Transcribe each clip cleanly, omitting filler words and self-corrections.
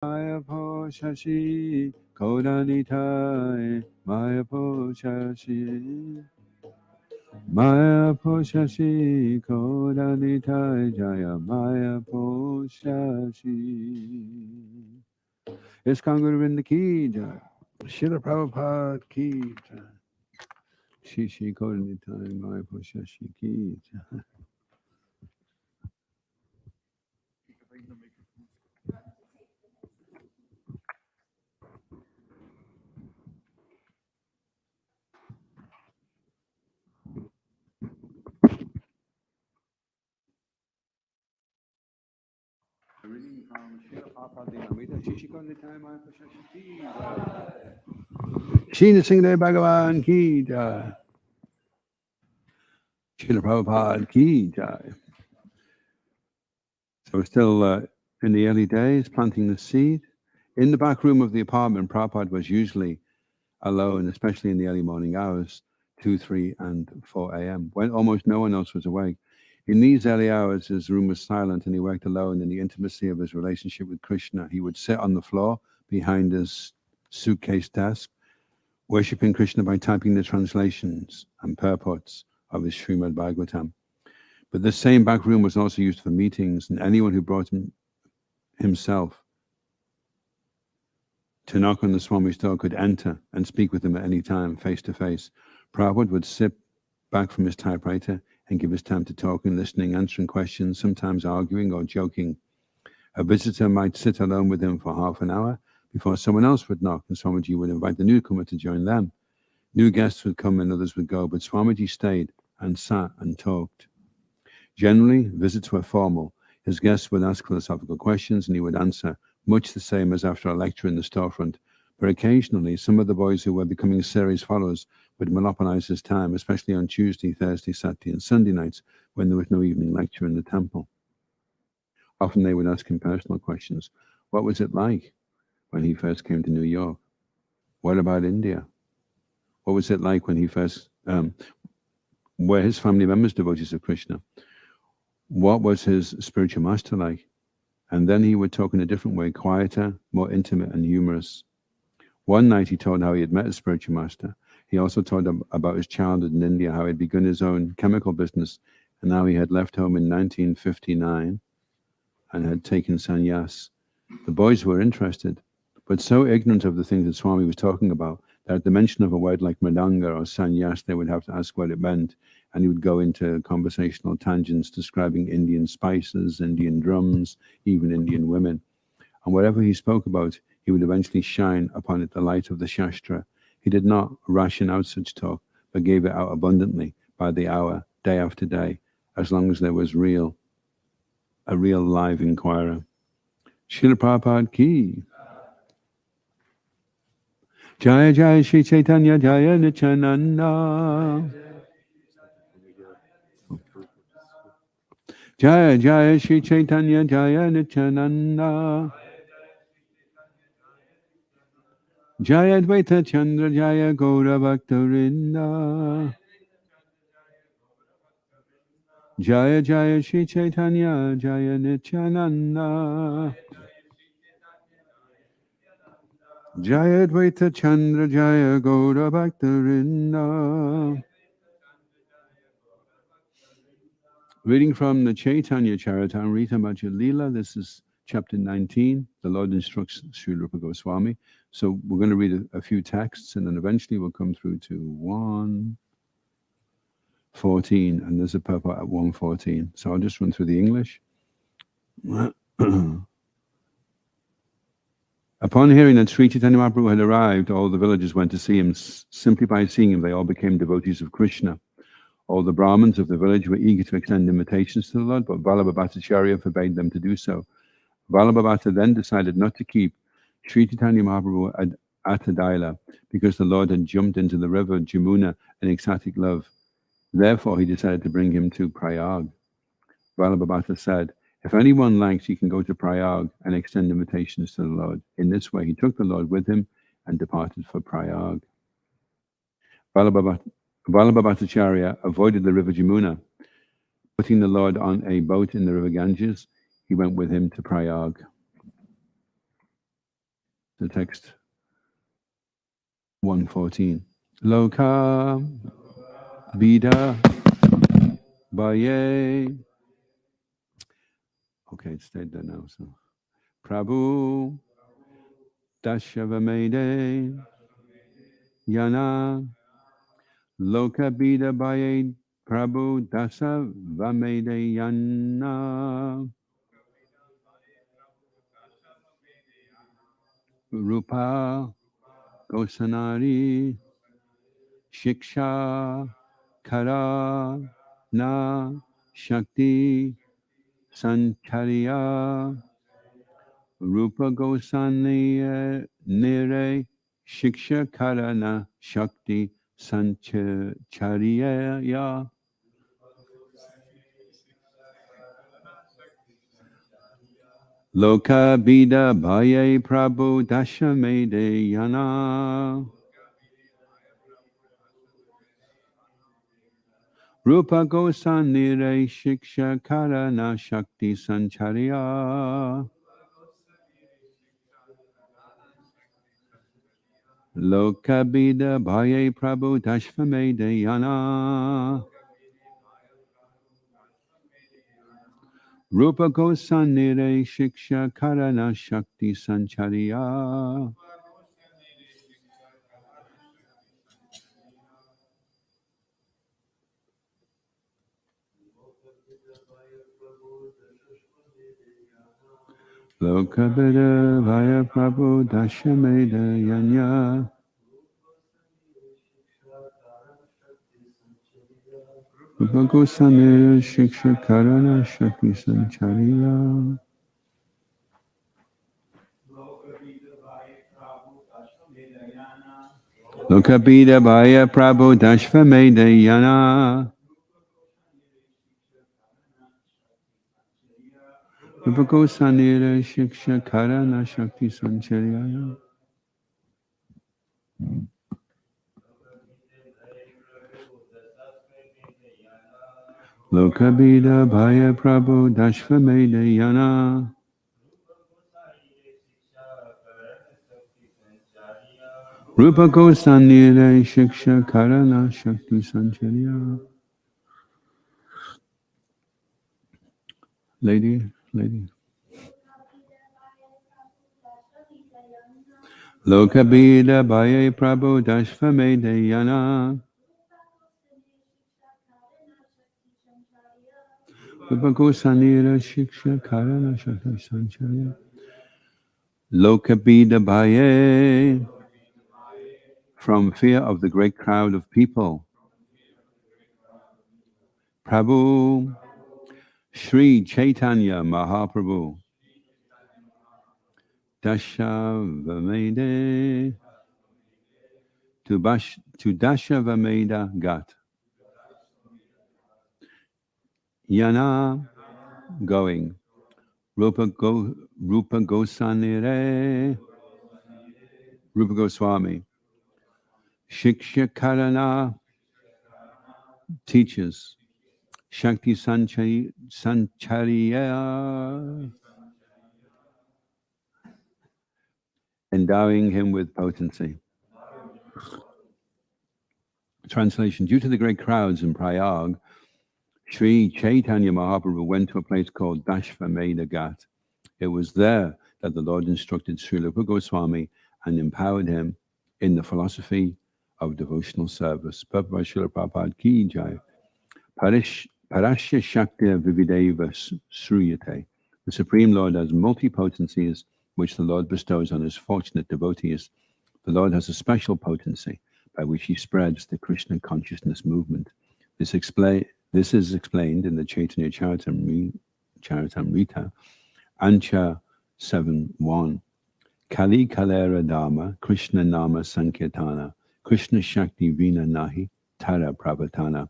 Mayapo Shashi Kodanitai Mayapo Shashi Mayapo Shashi Kodanitai Jaya Mayapo Shashi. Iskanguru in the Ki Jaya Srila Prabhupada Ki Jaya Shishi Kodanitai Mayapo Shashi Ki Jaya. Reading from Srila Prabhupada Limamrita, Shishikonditaya Mayapo Shashi Ki Jaya. Shina Singh Bhagavan Ki Jai. Srila Prabhupada Ki Jai. So we're still in the early days, planting the seed. In the back room of the apartment, Prabhupada was usually alone, especially in the early morning hours, 2, 3, and 4 a.m., when almost no one else was awake. In these early hours, his room was silent and he worked alone in the intimacy of his relationship with Krishna. He would sit on the floor behind his suitcase desk, worshipping Krishna by typing the translations and purports of his Srimad Bhagavatam. But this same back room was also used for meetings, and anyone who brought himself to knock on the Swami's door could enter and speak with him at any time, face to face. Prabhupada would sit back from his typewriter and give his time to talking, listening, answering questions, sometimes arguing or joking. A visitor might sit alone with him for half an hour before someone else would knock, and Swamiji would invite the newcomer to join them. New guests would come and others would go, but Swamiji stayed and sat and talked. Generally, visits were formal. His guests would ask philosophical questions and he would answer, much the same as after a lecture in the storefront. But occasionally, some of the boys who were becoming serious followers would monopolize his time, especially on Tuesday, Thursday, Saturday, and Sunday nights when there was no evening lecture in the temple. Often they would ask him personal questions. What was it like when he first came to New York? What about India? What was it like when he first, were his family members devotees of Krishna? What was his spiritual master like? And then he would talk in a different way, quieter, more intimate and humorous. One night he told how he had met his spiritual master. He also told him about his childhood in India, how he had begun his own chemical business, and how he had left home in 1959 and had taken sannyas. The boys were interested, but so ignorant of the things that Swami was talking about that at the mention of a word like madanga or sannyas, they would have to ask what it meant, and he would go into conversational tangents describing Indian spices, Indian drums, even Indian women. And whatever he spoke about, he would eventually shine upon it the light of the Shastra. He did not ration out such talk, but gave it out abundantly by the hour, day after day, as long as there was a real live inquirer. Srila Prabhupada Ki. Jaya Jaya Shri Caitanya Jaya Nityananda. Jaya Jaya Shri Caitanya Jaya Nityananda. Jaya Dvaita Chandra Jaya Gaura Bhaktarinda. Jaya Jaya Shri Caitanya Jaya Nityananda. Jaya Dvaita Chandra Jaya Gaura Bhaktarinda. Reading from the Caitanya Charitamrta Madhya Lila, this is chapter 19. The Lord instructs Srila Goswami. So we're going to read a few texts and then eventually we'll come through to 1:14, and there's a purport at 1:14. So I'll just run through the English. Upon hearing that Sri Chaitanya Mahaprabhu had arrived, all the villagers went to see him. Simply by seeing him, they all became devotees of Krishna. All the Brahmins of the village were eager to extend invitations to the Lord, but Vallabha forbade them to do so. Vallabha then decided not to keep Sri Chaitanya Mahaprabhu at Atadaila because the Lord had jumped into the river Jamuna in ecstatic love. Therefore, he decided to bring him to Prayag. Vallabha said, if anyone likes, he can go to Prayag and extend invitations to the Lord. In this way, he took the Lord with him and departed for Prayag. Vallabha avoided the river Jamuna. Putting the Lord on a boat in the river Ganges, he went with him to Prayag. the text 114. Loka Bida Baye. Okay, it stayed there now. So Prabhu Dashavamede Yana Loka Bida Baye Prabhu Dasa Vamede Yana Rupa Gosanari Shiksha Kara Na Shakti Sancharya Rupa Gosani Nire Shiksha Karana Shakti Sancharya Loka Bida Bhaye Prabhu Dashamede Yana Rupa Gosanire Shiksha Karana Shakti Sancharya Loka Bida Bhaye Prabhu Dashvamede Yana Rupa Gosanire Shiksha Karana Shakti Sancharya Loka Bida Bhaya Prabhu Dashameda Yanya Rupa Gosanire Shiksha Karana Shakti Sancharya Loka Bida Bhaya Prabhu Dashvameda Yana Rupa Gosanire Shiksha Karana Shakti Sancharya Loka Bida Bhaya Prabhu Dashvameda Yana Rupa Gosanire Shiksha Karana Shakti Sancharya Lady. Loka Bida Bhaya Prabhu Dashvameda Yana Rupa Gosanire Shiksha Karana Shakti Sancharya Loka Bida Bhaya from fear of the great crowd of people. Prabhu Sri Caitanya Mahaprabhu Dashavamede to Dashavameda Gat Yana going Rupa Gosanire Rupa Goswami Shiksha Karana teaches Shakti Sancharya endowing him with potency. Translation: due to the great crowds in Prayag, Sri Chaitanya Mahaprabhu went to a place called Dashvameda Ghat. It was there that the Lord instructed Srila Goswami and empowered him in the philosophy of devotional service. Prabhupada Srila Prabhupada Ki Jai. Parashya Shakti Vivideva Sruyate. The Supreme Lord has multi-potencies which the Lord bestows on his fortunate devotees. The Lord has a special potency by which he spreads the Krishna consciousness movement. This is explained in the Chaitanya Caritamrta, Ancha 7.1. Kali Kalera Dharma, Krishna Nama Sankirtana, Krishna Shakti Vina Nahi, Tara Pravatana.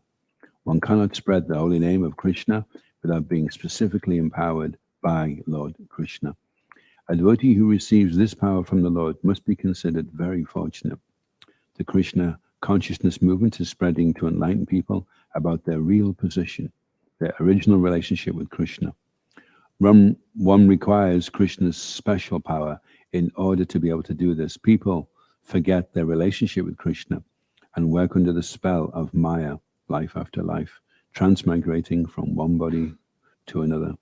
One cannot spread the holy name of Krishna without being specifically empowered by Lord Krishna. A devotee who receives this power from the Lord must be considered very fortunate. The Krishna consciousness movement is spreading to enlighten people about their real position, their original relationship with Krishna. One requires Krishna's special power in order to be able to do this, people forget their relationship with Krishna and work under the spell of Maya, life after life, transmigrating from one body to another.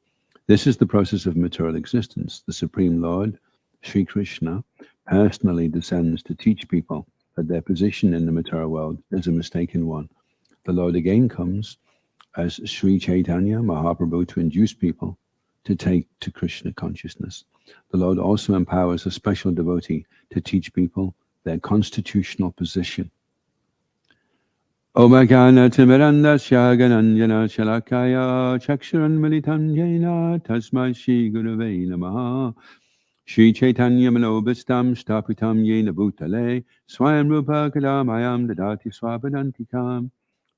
This is the process of material existence. The Supreme Lord, Sri Krishna, personally descends to teach people that their position in the material world is a mistaken one. The Lord again comes as Sri Caitanya Mahaprabhu to induce people to take to Krishna consciousness. The Lord also empowers a special devotee to teach people their constitutional position. Om Gana Timirandasya Gananjana Shalakaya Chaksharan Militam Jena Tasmai Shri Gurave Namaha Shri Chaitanya Manobistam Stapitam Yena Bhutale Swayam Rupa Kadamayam Dadati Swapadantikam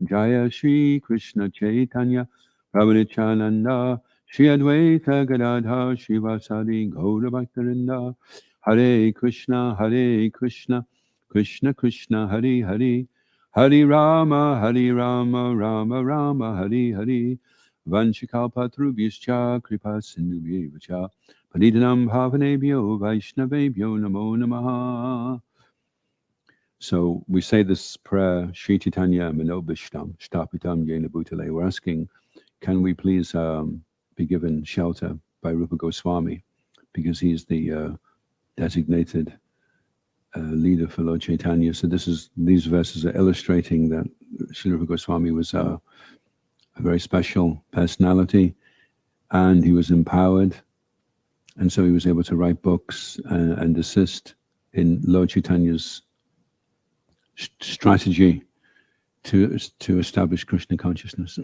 Jaya Shri Krishna Chaitanya Prabhunichananda Shri Advaita Gadadha Shri Vasadi Gaura Bhaktarinda Hare Krishna Krishna Krishna Hare Hare Hare Rama Rama Rama Hare Hare Vanchikalpatrubhyascha Kripa Sindhubhyevacha Padidanam Bhavanebhyo Vaishnavebhyo Namo Namaha. So we say this prayer, Shri Chaitanya Manobishtam Shtapitam Yena Bhutale. We're asking, can we please be given shelter by Rupa Goswami, because he's the designated leader for Lord Chaitanya. So these verses are illustrating that Srila Rupa Goswami was a very special personality, and he was empowered, and so he was able to write books and assist in Lord Chaitanya's strategy to establish Krishna consciousness.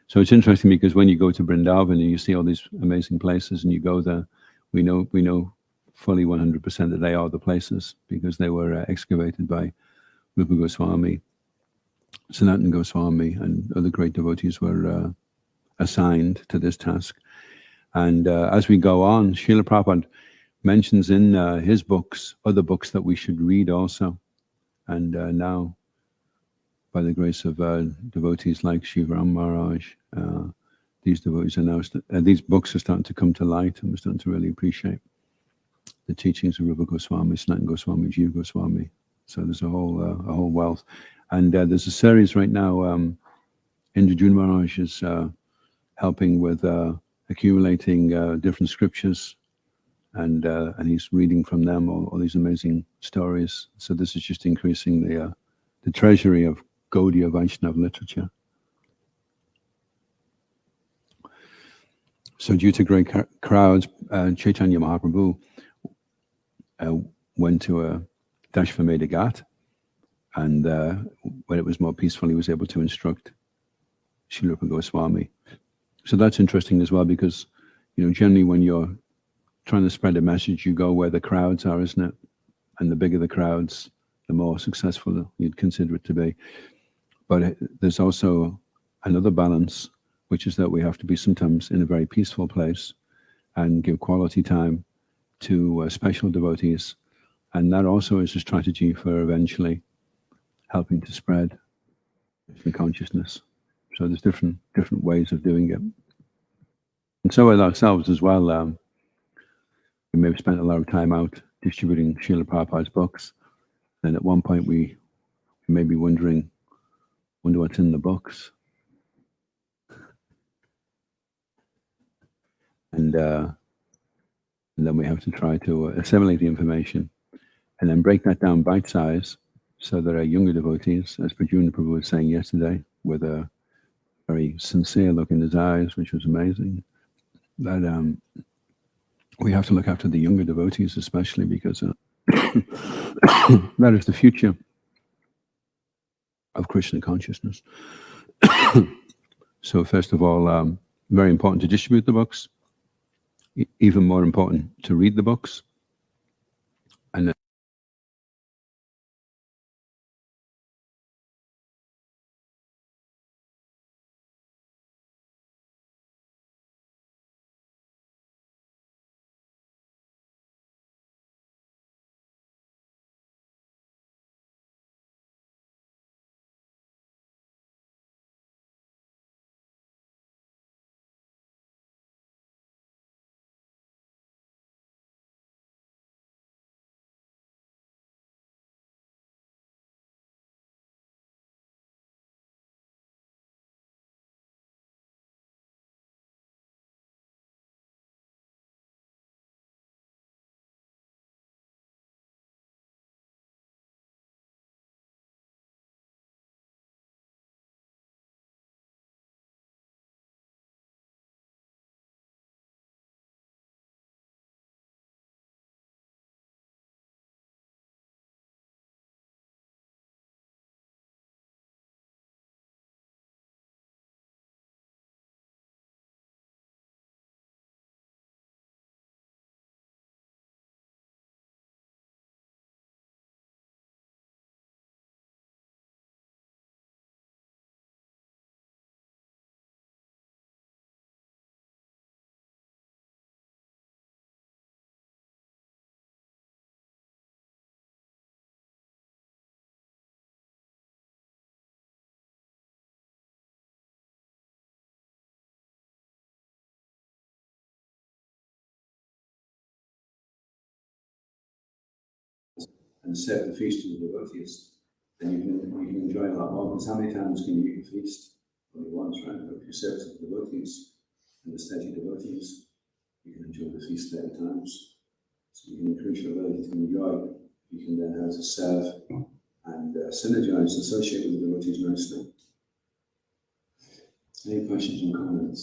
So it's interesting because when you go to Vrindavan and you see all these amazing places, and you go there, we know fully 100% that they are the places, because they were excavated by Rupa Goswami, Sanatana Goswami, and other great devotees were assigned to this task. And as we go on, Srila Prabhupada mentions in his books other books that we should read also. And now, by the grace of devotees like Shivaram Maharaj, these devotees are now these books are starting to come to light, and we're starting to really appreciate the teachings of Rupa Goswami, Sanatana Goswami, Jiva Goswami. So there's a whole wealth, and there's a series right now. Indrajuna Maharaj is helping with accumulating different scriptures, and he's reading from them all these amazing stories. So this is just increasing the treasury of Gaudiya Vaishnava literature. So due to great crowds, Chaitanya Mahaprabhu went to a Dashvamedha Ghat, and when it was more peaceful, he was able to instruct Srila Rupa Goswami. So that's interesting as well, because generally when you're trying to spread a message, you go where the crowds are, isn't it? And the bigger the crowds, the more successful you'd consider it to be. But there's also another balance, which is that we have to be sometimes in a very peaceful place and give quality time to special devotees. And that also is a strategy for eventually helping to spread the consciousness. So there's different ways of doing it. And so with ourselves as well, we may have spent a lot of time out distributing Srila Prabhupada's books. And at one point we may be wonder what's in the books. And then we have to try to assimilate the information and then break that down bite size, so that our younger devotees, as Prajuna Prabhu was saying yesterday, with a very sincere look in his eyes, which was amazing, that we have to look after the younger devotees especially, because that is the future of Krishna consciousness. So first of all, very important to distribute the books, even more important to read the books, and and serve the feast to the devotees, then you can enjoy a lot more. Because how many times can you eat a feast? Only once, right? But if you serve to the devotees and the steady devotees, you can enjoy the feast 30 times. So you can increase your ability to enjoy. You can then have to serve and synergize, associate with the devotees nicely. Any questions and comments?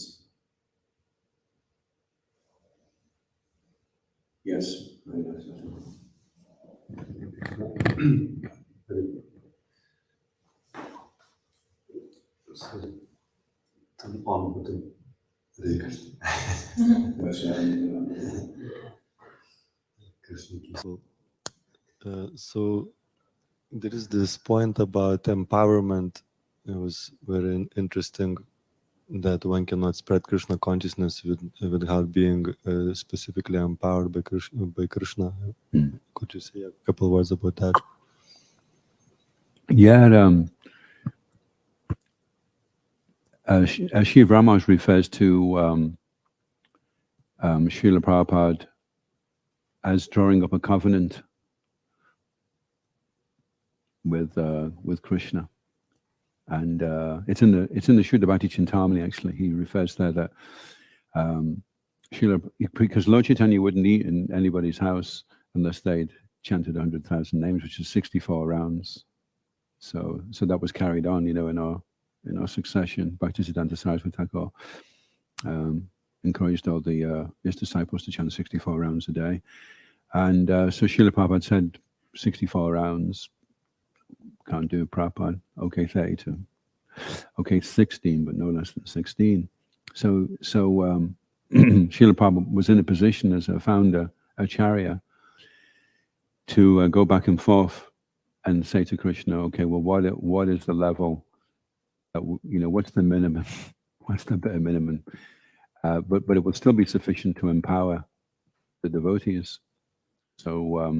Yes, very nice. So there is this point about empowerment. It was very interesting that one cannot spread Krishna consciousness without being specifically empowered by Krishna. Could you say a couple of words about that? Yeah, Shiv Ramanuj refers to Srila Prabhupada as drawing up a covenant with Krishna, and it's in the Shuddha Bhakti Chintamani. Actually, he refers there that because Lord Chaitanya wouldn't eat in anybody's house unless they'd chanted 100,000 names, which is 64 rounds. So that was carried on, in our succession. Bhaktisiddhanta Saraswati Thakur encouraged all his disciples to chant 64 rounds a day. And so Srila Prabhupada said 64 rounds, can't do Prabhupada. Okay, 32. Okay, 16, but no less than 16. So Srila Prabhupada was in a position as a founder, Acharya, to go back and forth and say to Krishna, okay, well, what is the level? What's the minimum? What's the bare minimum? But it will still be sufficient to empower the devotees. So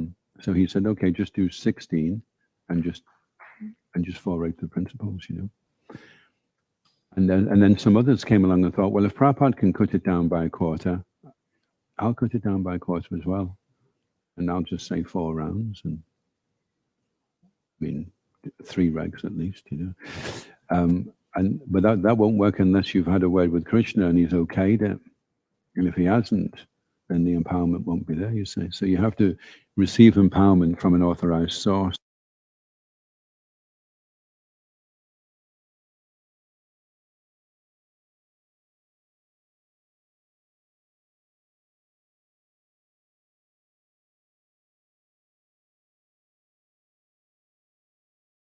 he said, okay, just do 16 and just fall right to the principles, And then some others came along and thought, well, if Prabhupada can cut it down by a quarter, I'll cut it down by a quarter as well. And I'll just say 4 rounds, and 3 regs at least, But that won't work unless you've had a word with Krishna and he's okayed it. And if he hasn't, then the empowerment won't be there, you see. So you have to receive empowerment from an authorized source.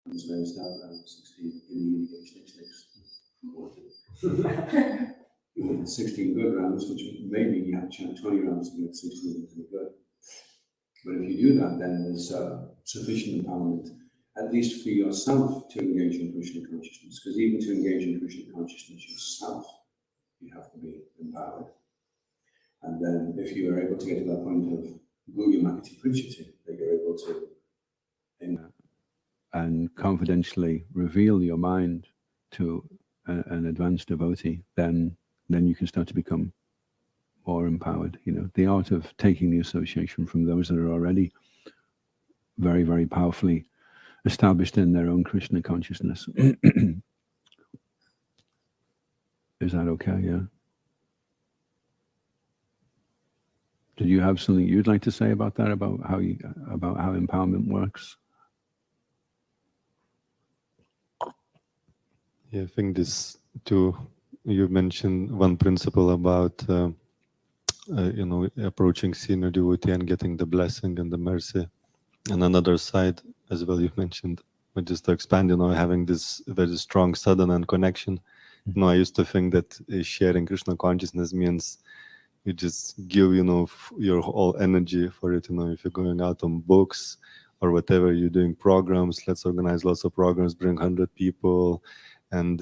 It's very start around 16 in the 16 good rounds, which maybe you have to chant 20 rounds to get 16 to be good. But if you do that, then there's sufficient empowerment, at least for yourself, to engage in Krishna consciousness. Because even to engage in Krishna consciousness yourself, you have to be empowered. And then if you are able to get to that point of Guya Makati Princhati, that you're able to and confidentially reveal your mind to an advanced devotee, then you can start to become more empowered. The art of taking the association from those that are already very, very powerfully established in their own Krishna consciousness. Is that okay? Yeah. Did you have something you'd like to say about that? About how empowerment works? Yeah, I think this too. You mentioned one principle about approaching senior devotee and getting the blessing and the mercy, and another side as well. You mentioned, but just to expand, having this very strong sadhana and connection. I used to think that sharing Krishna consciousness means you just give your whole energy for it. If you're going out on books or whatever, you're doing programs. Let's organize lots of programs, bring 100 people. And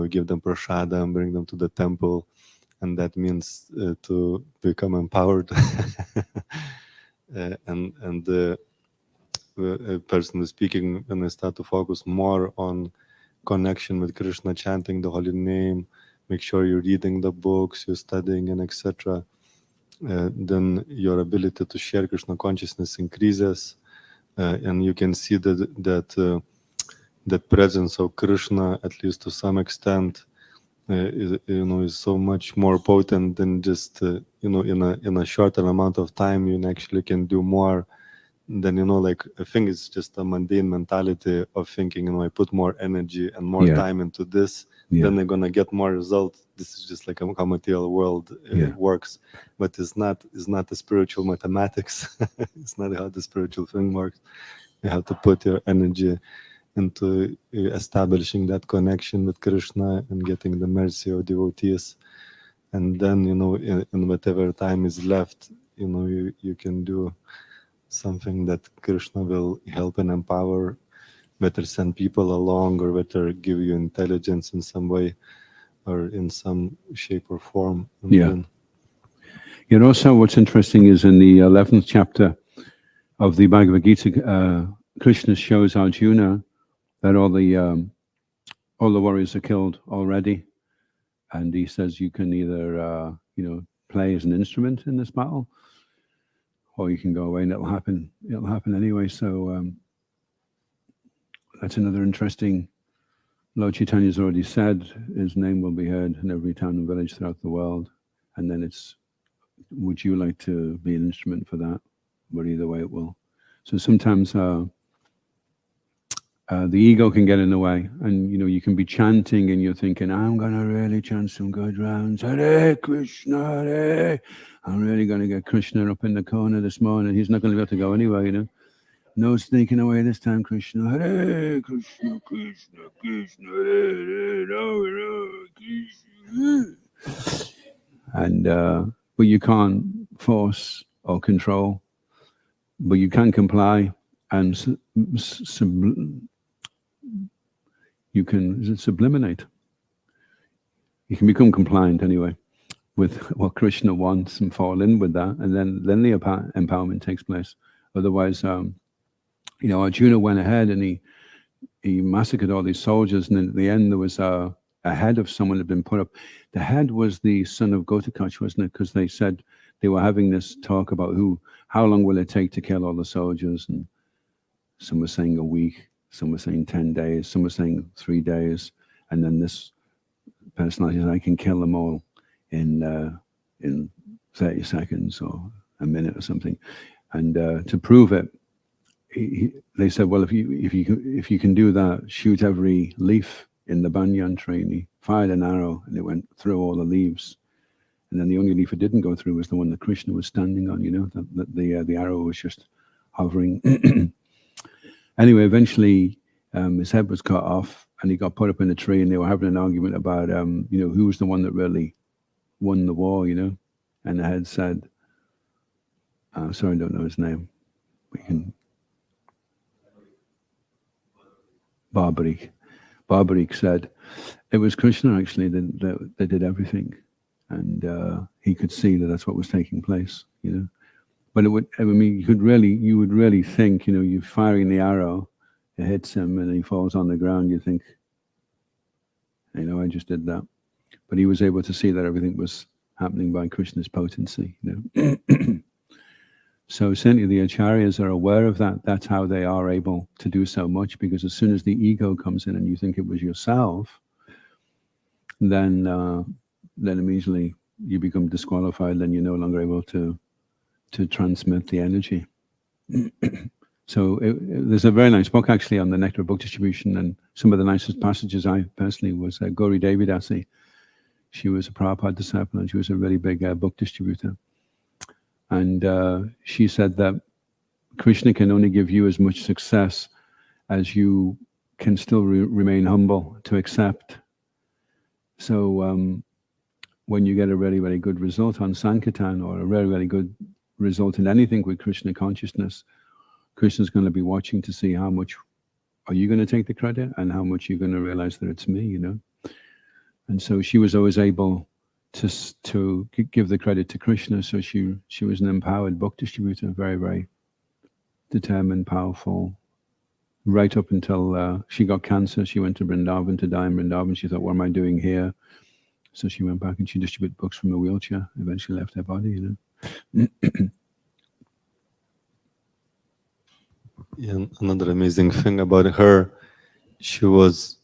give them prasadam, bring them to the temple, and that means to become empowered. and the person is speaking, and I start to focus more on connection with Krishna, chanting the holy name, make sure you're reading the books, you're studying, and etc. Then your ability to share Krishna consciousness increases. and you can see that presence of Krishna, at least to some extent, is so much more potent than just in a shorter amount of time you actually can do more than like I think it's just a mundane mentality of thinking I put more energy and more time into this, then I'm gonna get more result. This is just like how material world works, but it's not the spiritual mathematics. It's not how the spiritual thing works. You have to put your energy into establishing that connection with Krishna and getting the mercy of devotees, and then in whatever time is left, you can do something that Krishna will help and empower, better send people along, or better give you intelligence in some way or in some shape or form. And also what's interesting is in the 11th chapter of the Bhagavad Gita, Krishna shows Arjuna that all the warriors are killed already, and he says you can either play as an instrument in this battle, or you can go away and it'll happen anyway. So that's another interesting. Lord Chaitanya's already said his name will be heard in every town and village throughout the world, and then it's, would you like to be an instrument for that? But either way it will. So sometimes the ego can get in the way, and you can be chanting and you're thinking, I'm gonna really chant some good rounds, Hare Krishna, Hare. I'm really gonna get Krishna up in the corner this morning. He's not gonna be able to go anywhere, No sneaking away this time, Krishna, Hare Krishna, Krishna, Krishna, Hare, Hare, Krishna. And but you can't force or control, but you can comply and you can subliminate. You can become compliant anyway with what Krishna wants and fall in with that, and then the empowerment takes place. Otherwise, Arjuna went ahead and he massacred all these soldiers, and then at the end there was a head of someone had been put up. The head was the son of Gotakash, wasn't it? Because they said they were having this talk about how long will it take to kill all the soldiers, and some were saying a week, some were saying 10 days, some were saying 3 days, and then this personality said, I can kill them all in 30 seconds or a minute or something. And to prove it, they said, well, if you can do that, shoot every leaf in the banyan tree. And he fired an arrow and it went through all the leaves. And then the only leaf it didn't go through was the one that Krishna was standing on, the arrow was just hovering. Anyway, eventually his head was cut off and he got put up in a tree, and they were having an argument about, who was the one that really won the war, And the head said, sorry, I don't know his name. We can... Barbarik said, it was Krishna actually that did everything. And he could see that that's what was taking place, But you would really think, you're firing the arrow, it hits him and he falls on the ground, you think, I just did that. But he was able to see that everything was happening by Krishna's potency, So certainly the acharyas are aware of that. That's how they are able to do so much, because as soon as the ego comes in and you think it was yourself, then immediately you become disqualified, then you're no longer able to transmit the energy. So there's a very nice book actually on the nectar of book distribution, and some of the nicest passages I personally was Gauri Devi Dasi. She was a Prabhupada disciple and she was a really big book distributor. And she said that Krishna can only give you as much success as you can still remain humble to accept. So when you get a really, really good result on Sankirtan, or a really, really good result in anything with Krishna consciousness, Krishna's going to be watching to see how much are you going to take the credit and how much you're going to realize that it's me, And so she was always able to give the credit to Krishna. So she was an empowered book distributor, very, very determined, powerful, right up until she got cancer. She went to Vrindavan to die in Vrindavan. She thought, what am I doing here? So she went back and she distributed books from a wheelchair, eventually left her body, And another amazing thing about her, she was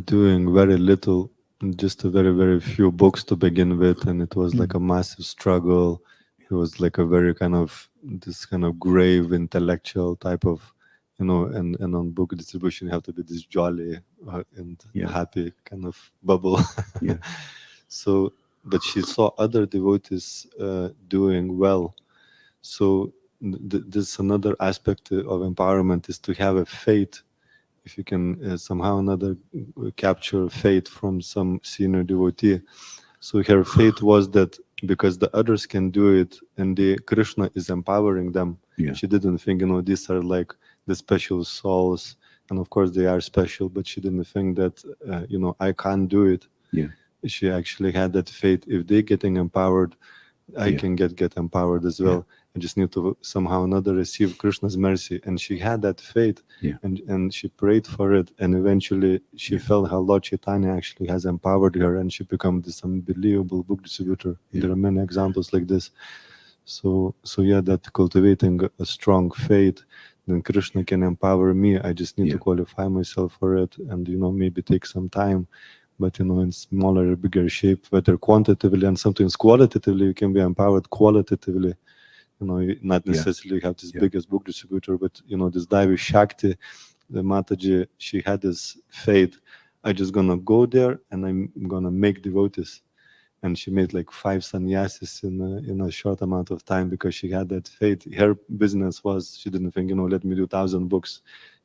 doing very little, just a very, very few books to begin with, and it was like a massive struggle. It was like a very kind of this kind of grave intellectual type of, and on book distribution you have to be this jolly and happy kind of bubble. Yeah. So, but she saw other devotees doing well. So this another aspect of empowerment is to have a faith. If you can somehow another capture faith from some senior devotee. So her faith was that because the others can do it and the Krishna is empowering them, she didn't think, these are like the special souls. And of course they are special, but she didn't think that, I can't do it. Yeah. She actually had that faith. If they're getting empowered, I can get empowered as well. I just need to somehow another receive Krishna's mercy. And she had that faith, and she prayed for it. And eventually she felt how Lord Caitanya actually has empowered her, and she became this unbelievable book distributor. There are many examples like this. So that cultivating a strong faith, then Krishna can empower me. I just need to qualify myself for it, and maybe take some time. But in smaller, bigger shape, whether quantitatively and sometimes qualitatively, you can be empowered qualitatively. Not necessarily have this biggest book distributor, but this Devi Shakti, the Mataji, she had this faith. I just gonna go there and I'm gonna make devotees. And she made like 5 sannyasis in a short amount of time because she had that faith. Her business was, she didn't think, let me do 1,000 books.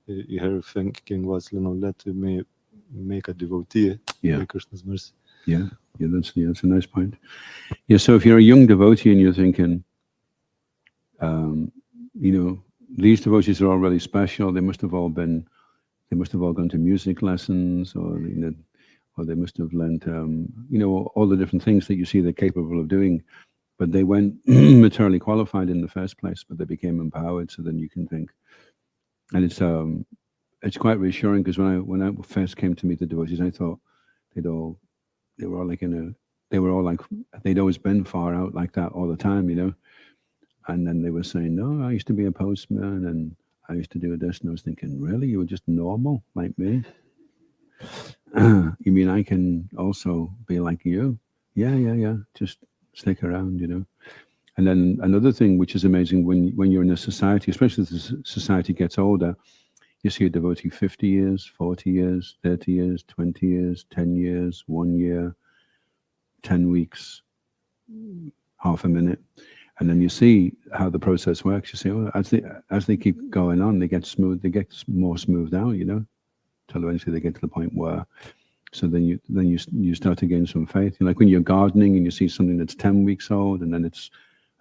Her thinking was, let me make a devotee, by Krishna's mercy. That's a nice point. So if you're a young devotee and you're thinking, these devotees are all really special. They must have all gone to music lessons, or they must have learned, all the different things that you see they're capable of doing. But they weren't materially qualified in the first place, but they became empowered. So then you can think, and it's quite reassuring, because when I first came to meet the devotees, I thought they'd always been far out like that all the time, And then they were saying, no, I used to be a postman and I used to do this. And I was thinking, really? You were just normal like me? You mean I can also be like you? Yeah. Just stick around, And then another thing which is amazing, when you're in a society, especially as the society gets older, you see a devotee 50 years, 40 years, 30 years, 20 years, 10 years, 1 year, 10 weeks, half a minute. And then you see how the process works. You see, as they keep going on, they get more smoothed out, till eventually they get to the point where, so then you start to gain some faith. Like when you're gardening and you see something that's 10 weeks old and then it's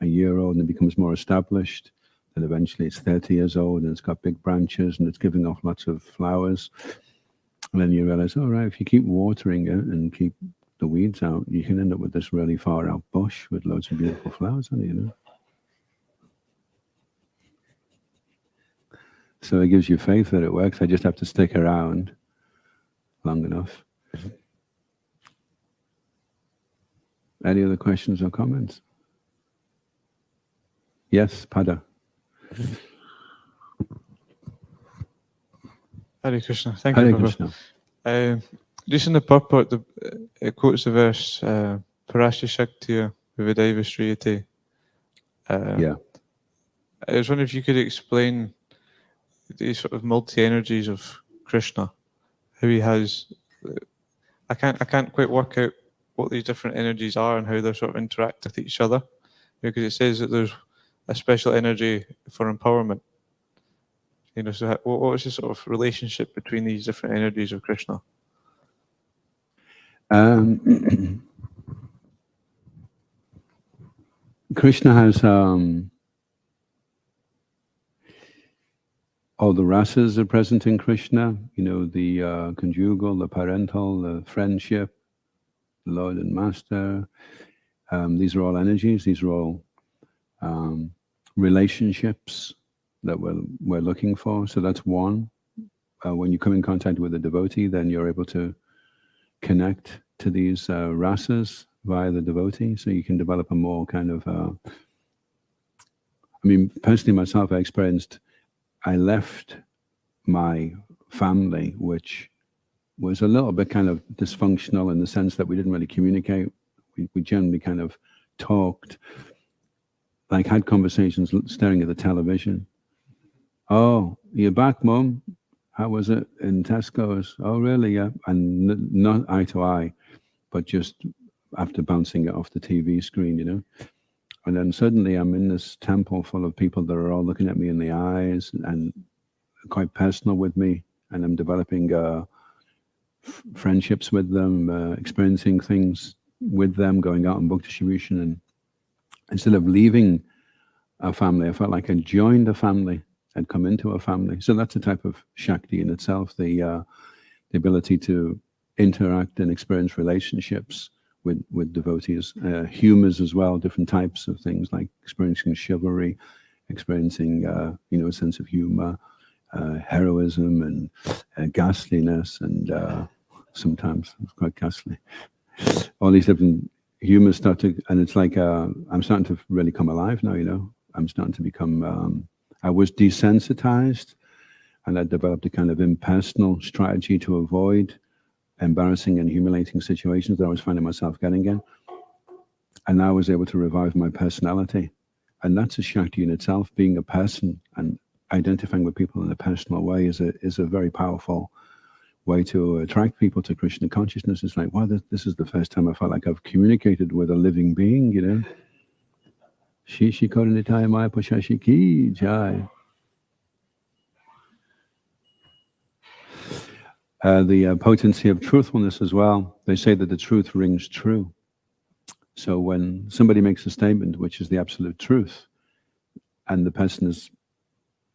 a year old and it becomes more established, then eventually it's 30 years old and it's got big branches and it's giving off lots of flowers. And then you realize, if you keep watering it and keep the weeds out, you can end up with this really far out bush with loads of beautiful flowers on it, So it gives you faith that it works. I just have to stick around long enough. Any other questions or comments? Yes, Pada. Hare Krishna. Thank you, Prabhupada. Just in the purport, it quotes the verse, Parasya Shaktiya Vividaiva Shriyate. I was wondering if you could explain these sort of multi-energies of Krishna, how he has. I can't quite work out what these different energies are and how they sort of interact with each other, because it says that there's a special energy for empowerment. So what is the sort of relationship between these different energies of Krishna? Krishna has all the rasas are present in Krishna. The conjugal, the parental, the friendship, the Lord and Master. These are all energies. These are all relationships that we're looking for. So that's one. When you come in contact with a devotee, then you're able to connect to these rasas via the devotee. So you can develop a more kind of, personally myself, I experienced I left my family, which was a little bit kind of dysfunctional in the sense that we didn't really communicate. We generally kind of talked, like had conversations staring at the television. Oh, you're back, Mum? How was it in Tesco's? Oh, really? Yeah. And not eye to eye, but just after bouncing it off the TV screen, you know. And then suddenly I'm in this temple full of people that are all looking at me in the eyes and quite personal with me. And I'm developing friendships with them, experiencing things with them, going out on book distribution. And instead of leaving a family, I felt like I joined a family. I'd come into a family. So that's a type of Shakti in itself, the ability to interact and experience relationships with devotees, humors as well, different types of things like experiencing chivalry, experiencing a sense of humor, heroism and ghastliness, and sometimes it's quite ghastly. All these different humors start to, and it's like I'm starting to really come alive now, you know. I'm starting to become, I was desensitized, and I developed a kind of impersonal strategy to avoid embarrassing and humiliating situations that I was finding myself getting in. And I was able to revive my personality. And that's a Shakti in itself. Being a person and identifying with people in a personal way is a very powerful way to attract people to Krishna consciousness. It's like, wow, this is the first time I felt like I've communicated with a living being, you know. Shishi Koranitaya Maya Pashashi Ki Jai. The potency of truthfulness as well. They say that the truth rings true. So when somebody makes a statement which is the absolute truth, and the person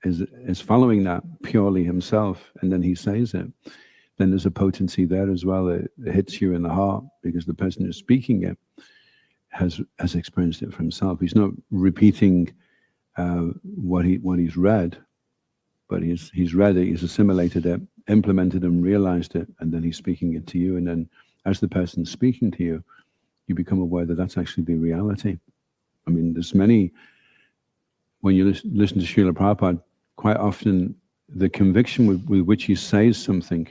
is following that purely himself, and then he says it, then there's a potency there as well. It hits you in the heart because the person who's speaking it has experienced it for himself. He's not repeating what he's read, but he's read it, he's assimilated it, implemented and realized it, and then he's speaking it to you. And then as the person's speaking to you, you become aware that that's actually the reality. I mean, there's many, when you listen to Srila Prabhupada, quite often the conviction with which he says something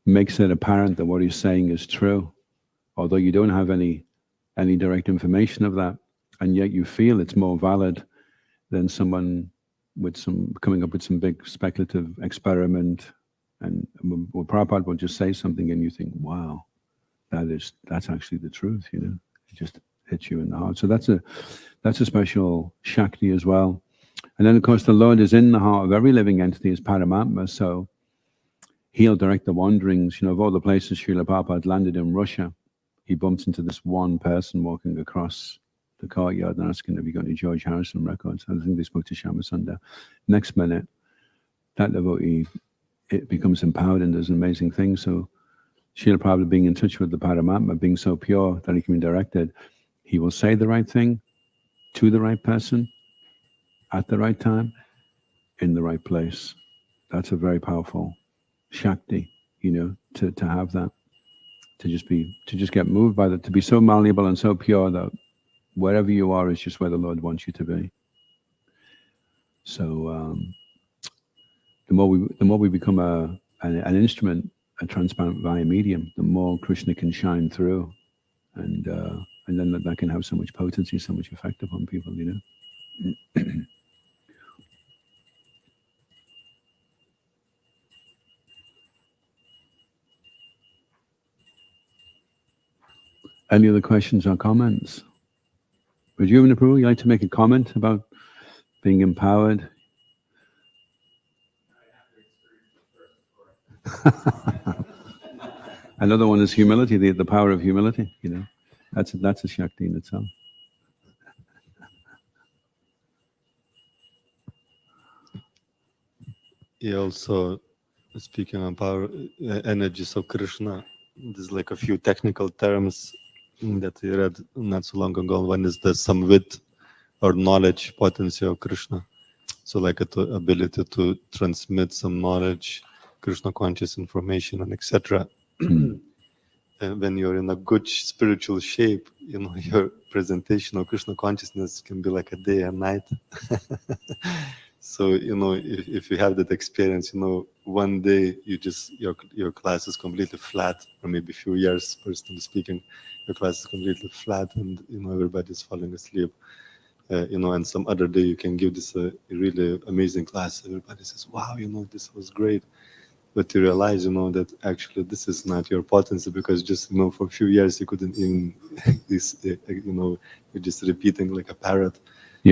makes it apparent that what he's saying is true, although you don't have any direct information of that, and yet you feel it's more valid than someone with coming up with some big speculative experiment. And Prabhupada will just say something and you think, wow, that's actually the truth, you know. It just hits you in the heart. So that's a special Shakti as well. And then of course the Lord is in the heart of every living entity as Caritamrta, so he'll direct the wanderings. You know, of all the places Srila Prabhupada landed in Russia, he bumps into this one person walking across the courtyard and asking if he got any George Harrison records. I think they spoke to Shama Sundar. Next minute, that devotee, it becomes empowered and does amazing things. So Srila Prabhupada being in touch with the Paramatma, being so pure that he can be directed, he will say the right thing to the right person at the right time in the right place. That's a very powerful Shakti, you know, to have that, to just get moved by that, to be so malleable and so pure that wherever you are is just where the Lord wants you to be. So the more we become an instrument, a transparent via medium, the more Krishna can shine through, and then that can have so much potency, so much effect upon people, you know. Any other questions or comments? Would you, Prabhu, you like to make a comment about being empowered? Another one is humility, the power of humility, you know. That's a Shakti in itself. Yeah, also speaking of power, energies of Krishna, there's like a few technical terms that I read not so long ago. One is the samvit, or knowledge potency of Krishna. So like ability to transmit some knowledge, Krishna conscious information, and etc. And when you're in a good spiritual shape, you know, your presentation of Krishna consciousness can be like a day and night. So if you have that experience, one day your class is completely flat, or maybe a few years, personally speaking, your class is completely flat, and everybody's falling asleep. And some other day you can give this a really amazing class. Everybody says, "Wow, this was great," but you realize, that actually this is not your potency, because just for a few years you couldn't even this, you're just repeating like a parrot.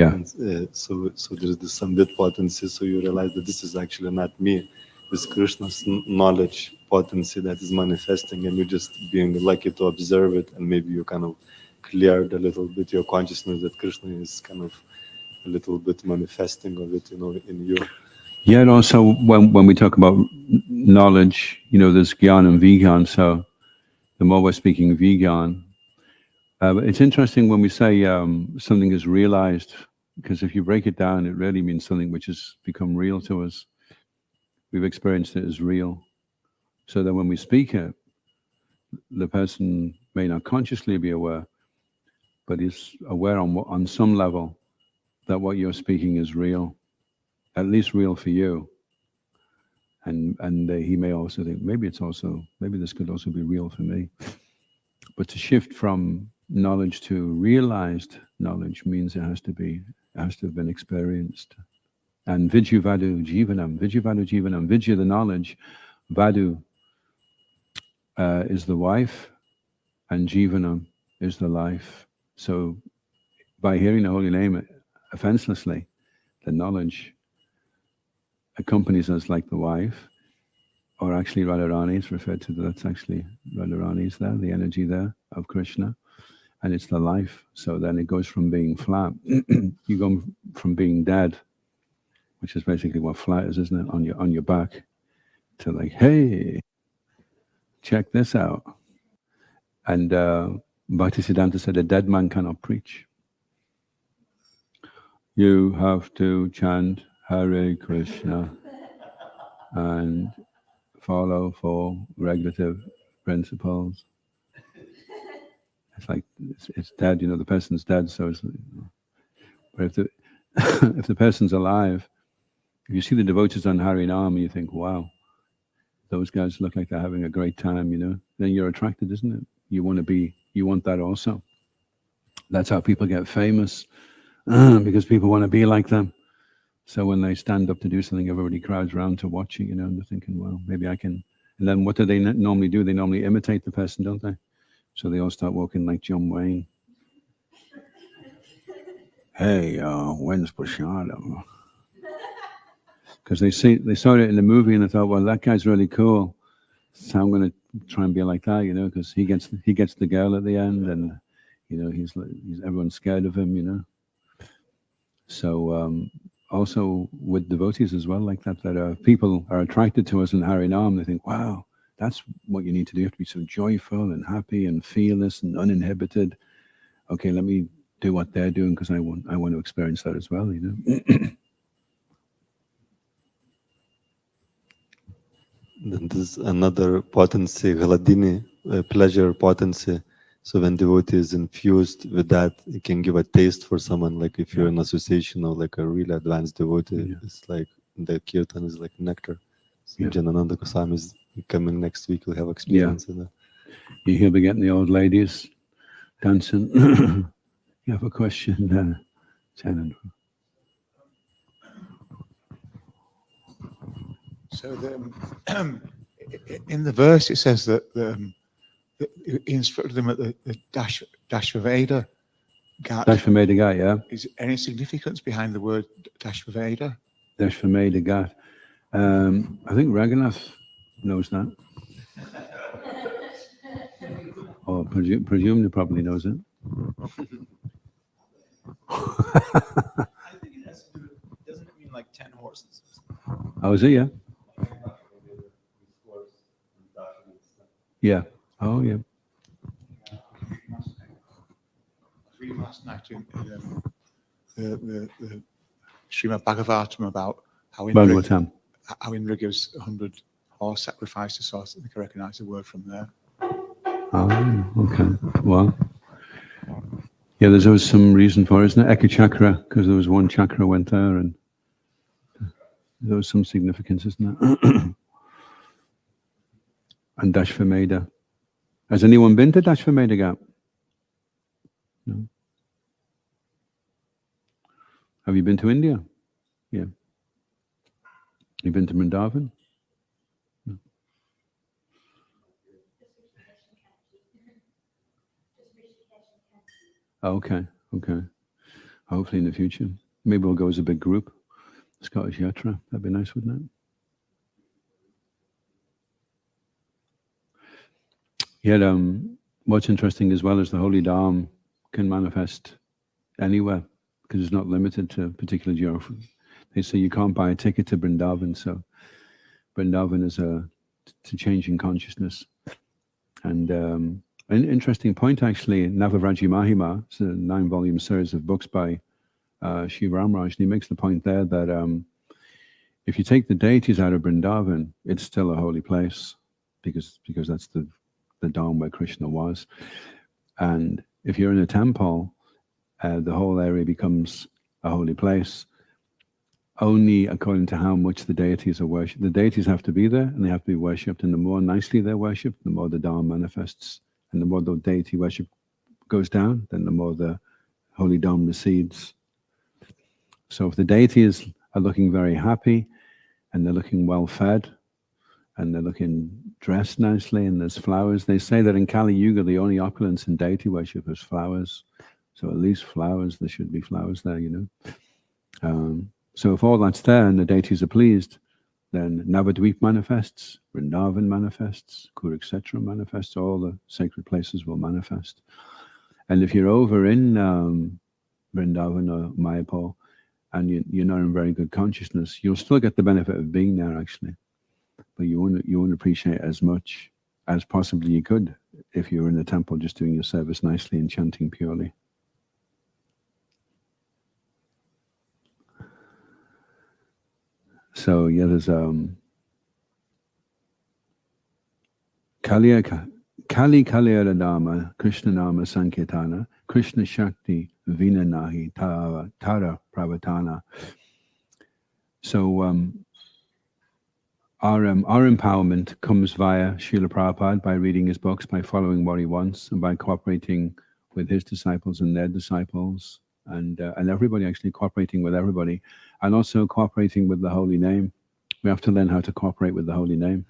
Yeah. And so there's this some bit potency. So you realize that this is actually not me. It's Krishna's knowledge potency that is manifesting, and you're just being lucky to observe it. And maybe you kind of cleared a little bit your consciousness that Krishna is kind of a little bit manifesting of it, in you. Yeah, and also when we talk about knowledge, there's Gyan and Vigyan. So the more we're speaking Vigyan, it's interesting when we say something is realized, because if you break it down, it really means something which has become real to us. We've experienced it as real. So that when we speak it, the person may not consciously be aware, but is aware on some level that what you're speaking is real, at least real for you. And he may also think, maybe this could also be real for me. But to shift from knowledge to realized knowledge means it has to have been experienced. And Vidya Vadu Jivanam, Vidya the knowledge, Vadu is the wife, and Jivanam is the life. So by hearing the holy name offenselessly, the knowledge accompanies us like the wife, or actually Radharani is referred to, that's actually Radharani is there, the energy there of Krishna, and it's the life. So then it goes from being flat, you go from being dead, which is basically what flat is, isn't it, on your back, to like, hey, check this out. And Bhaktisiddhanta said, a dead man cannot preach. You have to chant Hare Krishna and follow 4 regulative principles. It's like, it's dead, the person's dead, so it's, but if the person's alive, if you see the devotees on Harinam, you think, wow, those guys look like they're having a great time, then you're attracted, isn't it? You want that also. That's how people get famous, because people want to be like them. So when they stand up to do something, everybody crowds around to watch it, and they're thinking, well, maybe I can. And then what do they normally do? They normally imitate the person, don't they? So they all start walking like John Wayne. Hey, when's Prashadam? Because they saw it in the movie and they thought, well, that guy's really cool, so I'm going to try and be like that, because he gets the girl at the end, and he's everyone's scared of him, So also with devotees as well, like that people are attracted to us in Harinam. They think, wow, that's what you need to do. You have to be so joyful and happy and fearless and uninhibited. Okay, let me do what they're doing, because I want to experience that as well, Then there's another potency, Gladini, pleasure potency. So when devotee is infused with that, it can give a taste for someone. Like if you're in association of like a really advanced devotee, it's like the kirtan is like nectar. So Janananda Goswami is coming next week. We'll have experience in that. He'll be getting the old ladies dancing. You have a question, Janananda? So in the verse it says that he instructed them at the Dashvaveda Ghat. Dashvameda Ghat, yeah. Is there any significance behind the word Dashvaveda? Dashvameda Ghat. I think Raghunath knows that. Or presumably probably knows it. I think it has to do, doesn't it mean like 10 horses? Oh, is it? Yeah. Yeah. Oh, yeah. I was reading last night in the Srimad Bhagavatam about how Indra gives 100 horse sacrifice to source. I think I recognize the word from there. Oh, okay. Well, yeah, there's always some reason for it, isn't it? Eka chakra, because there was one chakra went there and There's some significance, isn't there? And Dashvamedha. Has anyone been to Dashvamedha Gap? No. Have you been to India? Yeah. You've been to Vrindavan? No. Okay, okay. Hopefully in the future. Maybe we'll go as a big group. Scottish Yatra. That'd be nice, wouldn't it? Yet, what's interesting as well is the Holy Dham can manifest anywhere because it's not limited to a particular geography. They say you can't buy a ticket to Vrindavan, so Vrindavan is a change in consciousness. And an interesting point, actually, Navavraji Mahima, it's a 9-volume series of books by Sri Ramraj, and he makes the point there that if you take the deities out of Vrindavan, it's still a holy place because that's the Dham where Krishna was. And if you're in a temple, the whole area becomes a holy place only according to how much the deities are worshipped. The deities have to be there and they have to be worshipped, and the more nicely they're worshipped, the more the Dham manifests. And the more the deity worship goes down, then the more the holy Dham recedes. So if the deities are looking very happy and they're looking well fed and they're looking dressed nicely and there's flowers, they say that in Kali Yuga the only opulence in deity worship is flowers. So at least flowers, there should be flowers there, you know. So if all that's there and the deities are pleased, then Navadvip manifests, Vrindavan manifests, Kurukshetra manifests, all the sacred places will manifest. And if you're over in Vrindavan or Mayapur and you're not in very good consciousness, you'll still get the benefit of being there actually. But you won't appreciate as much as possibly you could if you were in the temple just doing your service nicely and chanting purely. So yeah, there's Kali Radama, Krishna Nama Sankirtana, Krishna Shakti Vina Nahi Tara Pravatana. So our empowerment comes via Srila Prabhupada by reading his books, by following what he wants, and by cooperating with his disciples and their disciples, and everybody, actually cooperating with everybody, and also cooperating with the holy name. We have to learn how to cooperate with the holy name,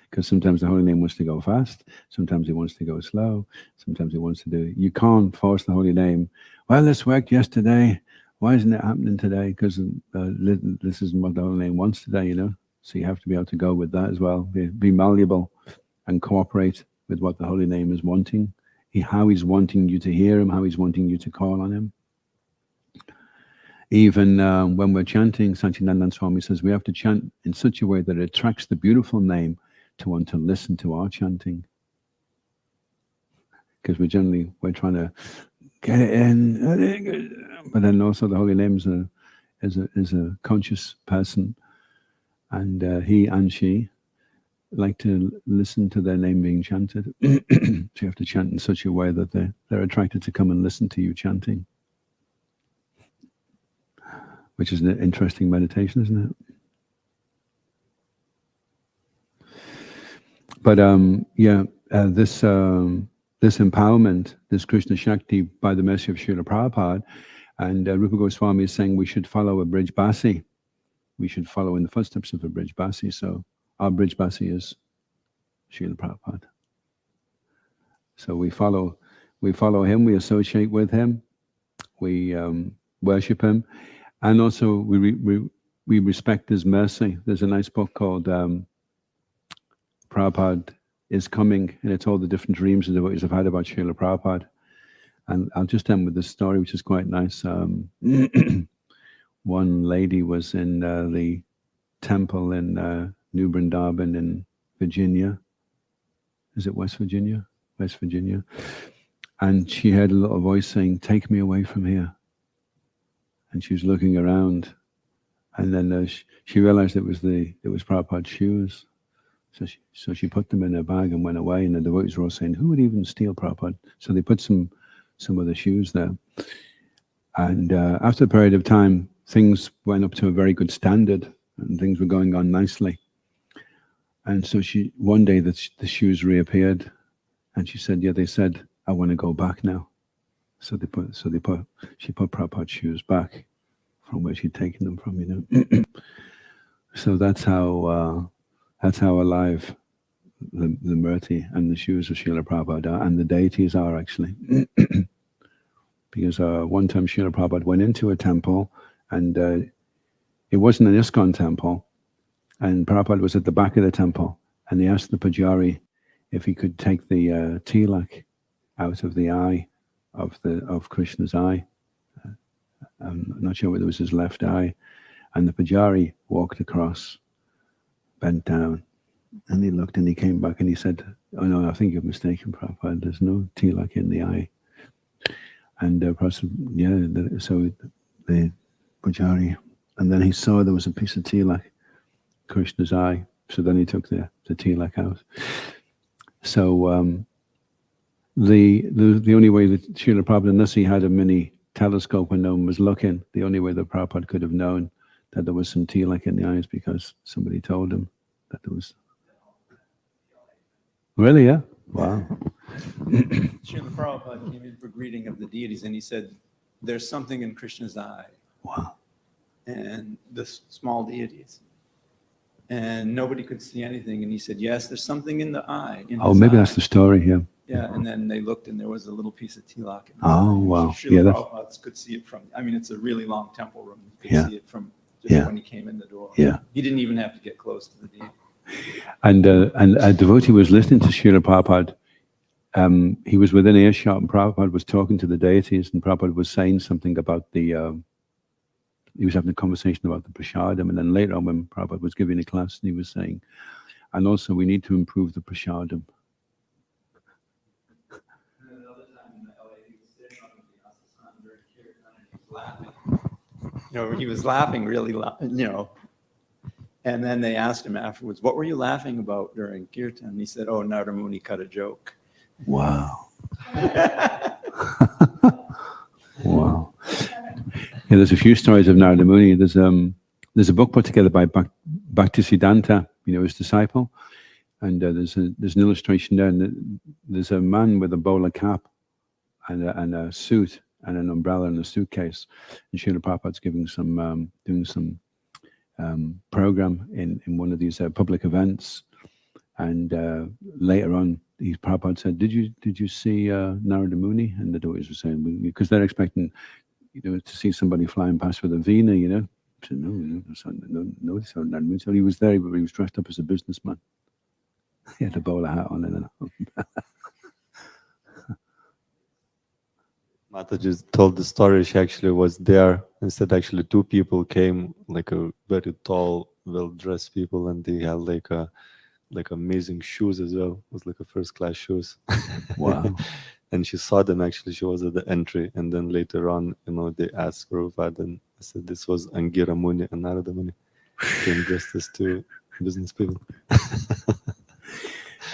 because sometimes the holy name wants to go fast, sometimes it wants to go slow, sometimes it wants to do. You can't force the holy name. Well, this worked yesterday. Why isn't it happening today? Because this isn't what the holy name wants today, you know. So you have to be able to go with that as well. Be malleable and cooperate with what the holy name is wanting. How he's wanting you to hear him, how he's wanting you to call on him. Even when we're chanting, Satyanandan Swami says we have to chant in such a way that it attracts the beautiful name to want to listen to our chanting. Because we're trying to get it in, but then also the holy name is a conscious person, and he and she like to listen to their name being chanted. So you have to chant in such a way that they're attracted to come and listen to you chanting, which is an interesting meditation, isn't it? But this empowerment, this Krishna Shakti by the mercy of Srila Prabhupada, and Rupa Goswami is saying we should follow a Brijbasi. We should follow in the footsteps of a Brijbasi. So our Brijbasi is Srila Prabhupada. So we follow him, we associate with him, we worship him, and also we respect his mercy. There's a nice book called Prabhupada is Coming, and it's all the different dreams the devotees have had about Srila Prabhupada. And I'll just end with this story, which is quite nice. One lady was in the temple in New Vrindavan in Virginia. Is it West Virginia? West Virginia. And she heard a little voice saying, "Take me away from here." And she was looking around, and then she realized it was Prabhupada's shoes. So she put them in her bag and went away, and the devotees were all saying, "Who would even steal Prabhupada?" So they put some of the shoes there. And after a period of time, things went up to a very good standard and things were going on nicely. And so one day the shoes reappeared, and she said, "Yeah, they said I want to go back now." So she put Prabhupada's shoes back from where she'd taken them from, you know. So that's how alive the Murti and the shoes of Srila Prabhupada and the deities are, actually. Because one time Srila Prabhupada went into a temple, and it wasn't an ISKCON temple, and Prabhupada was at the back of the temple, and he asked the pujari if he could take the tilak out of the eye of Krishna's eye. I'm not sure whether it was his left eye. And the pujari walked across, bent down, and he looked, and he came back, and he said, "Oh no, I think you're mistaken, Prabhupada. There's no tilak in the eye." And Prabhupada, so the pujari, and then he saw there was a piece of tilak, Krishna's eye. So then he took the tilak out. So the only way that Srila Prabhupada, unless he had a mini telescope when no one was looking, the only way that Prabhupada could have known that there was some tilak in the eyes because somebody told him that there was. Really, yeah? Wow. Srila Prabhupada came in for greeting of the deities, and he said, "There's something in Krishna's eye." Wow. And the small deities. And nobody could see anything. And he said, "Yes, there's something in the eye." Maybe that's the story, yeah. Yeah, and then they looked, and there was a little piece of tilak. Wow. Srila Prabhupada could see it from, I mean, it's a really long temple room. You could see it from just when he came in the door. Yeah. He didn't even have to get close to the deity. And a devotee was listening to Srila Prabhupada. He was within earshot, and Prabhupada was talking to the deities, and Prabhupada was saying something about he was having a conversation about the prasadam, and then later on when Prabhupada was giving a class, and he was saying, and also we need to improve the prasadam. He was laughing really loud, and then they asked him afterwards, "What were you laughing about during kirtan?" And he said, "Oh, Narada Muni cut a joke." Wow. Wow. Yeah, there's a few stories of Narada Muni. There's a book put together by Bhaktisiddhanta, his disciple, and there's an illustration there, and there's a man with a bowler cap and a suit and an umbrella and a suitcase, and Srila Prabhupada's doing some program in one of these public events, and later on, Prabhupada said, "Did you see Narada Muni?" And the devotees were saying, because they're expecting, to see somebody flying past with a veena, I said, no, so Narada Muni. So he was there, but he was dressed up as a businessman. He had a bowler hat on and Mataji told the story. She actually was there and said actually two people came, like a very tall, well-dressed people, and they had like amazing shoes as well. It was like a first-class shoes. Wow. And she saw them, actually. She was at the entry, and then later on, they asked Prabhupada, and I said this was Angira Muni and Narada Muni. Came dressed as two business people.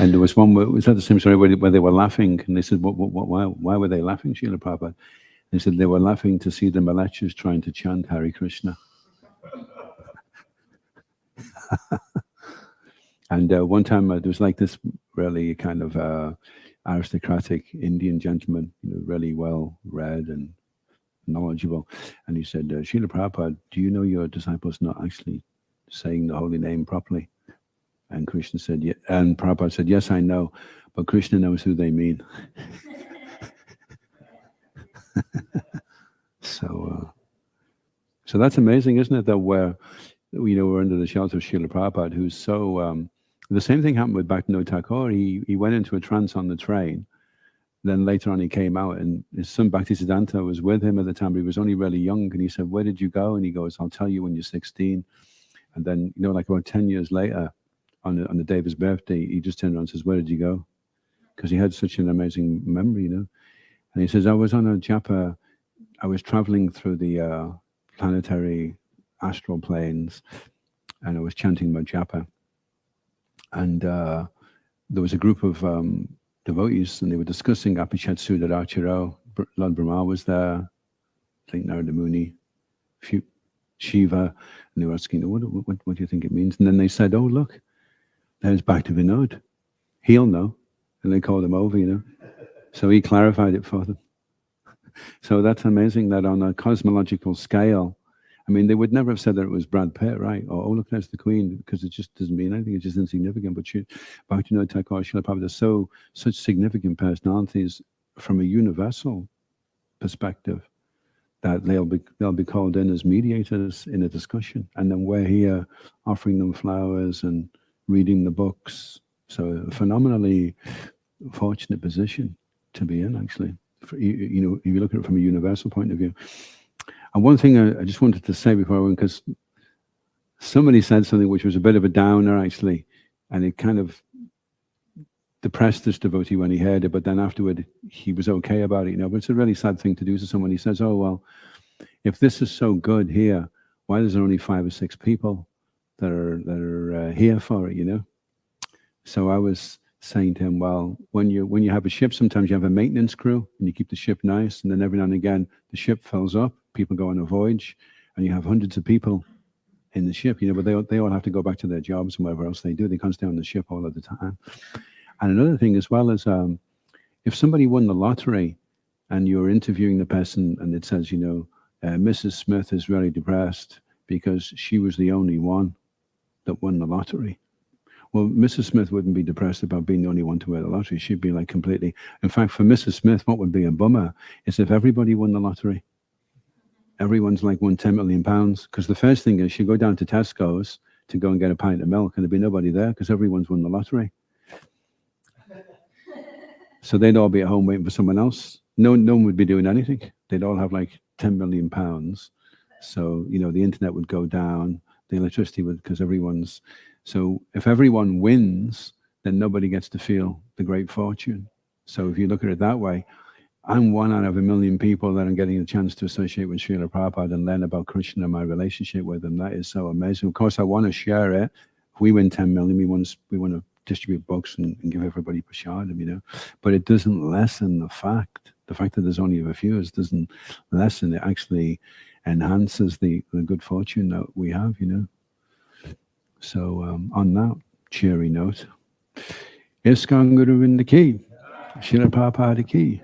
And there was one, was that the same story where they were laughing? And they said, why were they laughing, Srila Prabhupada? They said they were laughing to see the Malachas trying to chant Hare Krishna. And one time there was like this really kind of aristocratic Indian gentleman, really well read and knowledgeable. And he said, Srila Prabhupada, do you know your disciples not actually saying the holy name properly? And Krishna said, yeah. And Prabhupada said, yes, I know, but Krishna knows who they mean. So that's amazing, isn't it? That we're under the shelter of Srila Prabhupada, who's so. The same thing happened with Bhaktivinoda Thakur. He went into a trance on the train. Then later on, he came out, and his son Bhaktisiddhanta was with him at the time. But he was only really young, and he said, "Where did you go?" And he goes, "I'll tell you when you're 16." And then, like about 10 years later, on the day of his birthday, he just turned around and says, "Where did you go?" Because he had such an amazing memory, And he says, "I was on a japa. I was traveling through the planetary astral planes, and I was chanting my japa. And there was a group of devotees, and they were discussing Apichat Sudaracharo. Lord Brahma was there. I think Narada Muni, Shiva. And they were asking, what do you think it means? And then they said, oh, look, there's Bhakti Vinod. He'll know. And they called him over, So he clarified it for them. So that's amazing that on a cosmological scale, I mean, they would never have said that it was Brad Pitt, right? Or, oh, look, there's the Queen, because it just doesn't mean anything. It's just insignificant. But Bhaktivinoda Thakur, Srila Prabhupada are such significant personalities from a universal perspective that they'll be called in as mediators in a discussion. And then we're here offering them flowers and reading the books. So a phenomenally fortunate position to be in, actually. If you look at it from a universal point of view. And one thing I just wanted to say before I went, because somebody said something which was a bit of a downer, actually, and it kind of depressed this devotee when he heard it, but then afterward, he was okay about it, But it's a really sad thing to do to someone. He says, oh, well, if this is so good here, why is there only 5 or 6 people that are here for it, So I was saying to him, well, when you have a ship, sometimes you have a maintenance crew and you keep the ship nice, and then every now and again the ship fills up, people go on a voyage, and you have hundreds of people in the ship, but they all have to go back to their jobs and whatever else they do. They can't stay on the ship all of the time. And another thing as well is if somebody won the lottery and you're interviewing the person and it says, Mrs. Smith is really depressed because she was the only one that won the lottery. Well, Mrs. Smith wouldn't be depressed about being the only one to win the lottery. She'd be like completely... In fact, for Mrs. Smith, what would be a bummer is if everybody won the lottery. Everyone's like won 10 million pounds. Because the first thing is she'd go down to Tesco's to go and get a pint of milk, and there'd be nobody there because everyone's won the lottery. So they'd all be at home waiting for someone else. No one would be doing anything. They'd all have like 10 million pounds. So, the internet would go down. The electricity would, because everyone's... So if everyone wins, then nobody gets to feel the great fortune. So if you look at it that way, I'm 1 out of 1 million people that I'm getting a chance to associate with Srila Prabhupada and learn about Krishna and my relationship with him. That is so amazing. Of course, I want to share it. If we win 10 million, we want to distribute books and give everybody prasadam, But it doesn't lessen the fact that there's only a few, it doesn't lessen. It actually enhances the good fortune that we have, So on that cheery note, ISKCON Guru Vrinda ki, Srila Prabhupada ki,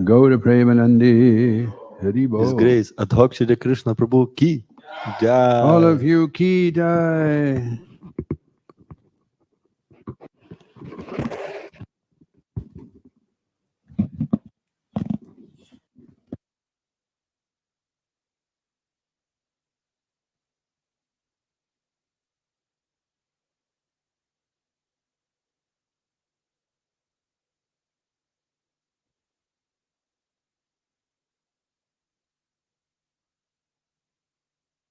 Gaura Premanandi, Hari Bol. His Grace Adhoksaja Krishna Prabhu ki. Jai. All of you ki jai.